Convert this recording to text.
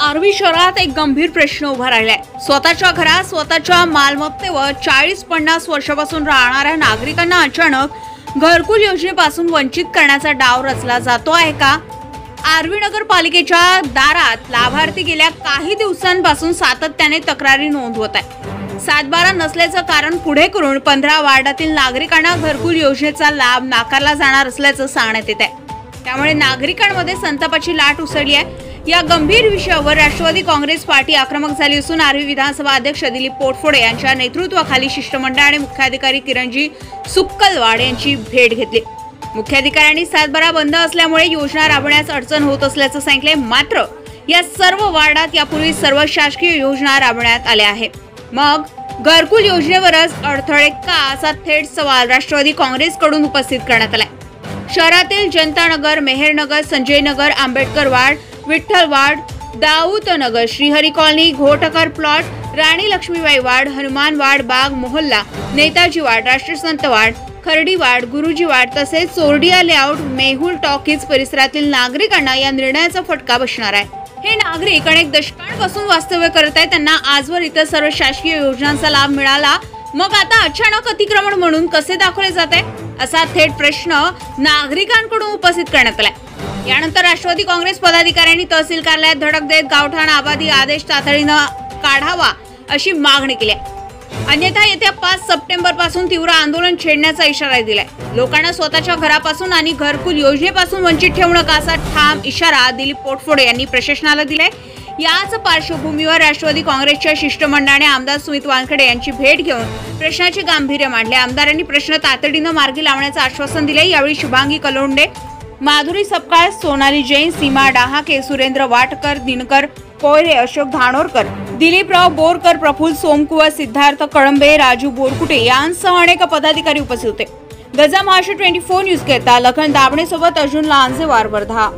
आर्वी शहरात एक गंभीर प्रश्न उभा राहिलाय। स्वतःच्या घरात स्वतःच्या मालमत्तेवर 40-50 वर्षापासून राहणाऱ्या नागरिकांना अचानक घरकुल योजनेपासून वंचित करण्याचा डाव रचला जातो आहे का? आर्वी नगरपालिकेच्या दारात लाभार्थी गेल्या काही दिवसांपासून सातत्याने तक्रारी नोंदवत आहे। 7/12 नसल्याचं कारण पुढे करून 15 वार्डातील नागरिकांना घरकुल योजनेचा लाभ नाकारला जाणार असल्याचं सांगण्यात येत आहे। त्यामुळे नागरिकांमध्ये संतापाची लाट उसळली आहे। या गंभीर विषयावर राष्ट्रवादी काँग्रेस पार्टी आक्रमक झाली असून आर्वी विधानसभा अध्यक्ष दिलीप पोटफोडे यांच्या नेतृत्वाखाली शिष्टमंडळाने मुख्याधिकारी किरणजी सुक्कलवाड यांची भेट घेतली। मुख्याधिकाऱ्यांनी 7/12 बंद असल्यामुळे योजना राबवण्यास अडचण होत असल्याचं सांगितले। मात्र या सर्व वार्डात यापूर्वी सर्व शासकीय योजना राबवण्यात आल्या आहेत, मग घरकुल योजनेवरच अडथळे का, असा थेट सवाल राष्ट्रवादी काँग्रेसकडून उपस्थित करण्यात आलाय। शहरातील जनतानगर, मेहरनगर, संजयनगर, आंबेडकर वार्ड, विठ्ठल वार्ड, दाऊद नगर, श्रीहरी कॉलनी, घोटकर प्लॉट, राणी लक्ष्मीबाई वार्ड, हनुमान वार्ड, बाग मोहल्ला, नेताजी वार्ड, राष्ट्रसंत वार्ड, खर्डी वार्ड, गुरुजी वार्ड तसेच सोरडिया लेआउट, मेहुल टॉकीज परिसरातील नागरिकांना या निर्णयाचा फटका बसणार आहे। हे नागरिक अनेक दशकांपासून वास्तव्य करत आहेत। त्यांना आजवर इतर सर्व शासकीय योजनांचा लाभ मिळाला, मग आता अचानक अतिक्रमण म्हणून कसे दाखवले जात आहे, असा थेट प्रश्न नागरिकांकडून उपस्थित करण्यात आलाय। यानंतर राष्ट्रवादी काँग्रेस पदाधिकाऱ्यांनी तहसील कार्यालयात धडक देत गावठाण आबादी आदेश तातडीनं काढावा अशी मागणी केली आहे। अन्यथा येत्या 5 सप्टेंबर पासून तीव्र आंदोलन छेडण्याचा इशारा दिलाय। लोकांना स्वतःच्या घरापासून आणि घरकुल योजनेपासून वंचित ठेवू नका असा ठाम इशारा दिलीप पोटफोडे यांनी प्रशासनाला दिलाय। याच पार्श्वभूमीवर राष्ट्रवादी काँग्रेसच्या शिष्टमंडळाने आमदार सुमित वानखेडे यांची भेट घेऊन प्रश्नाचे गांभीर्य मांडले। आमदारांनी प्रश्न तातडीनं मार्गी लावण्याचं आश्वासन दिले। यावेळी शुभांगी कलोंडे, माधुरी सपकाळ, सोनाली जैन, सीमा डहाके, सुरेंद्र वाटकर, दिनकर कोयरे, अशोक धानोरकर, दिलीपराव बोरकर, प्रफुल्ल सोमकुवर, सिद्धार्थ कळंबे, राजू बोरकुटे यांसह अनेक पदाधिकारी उपस्थित होते। गजा महाराष्ट्र 24 न्यूज करता लखन दाबणे सोबत अर्जुन लांजेवार, वर्धा।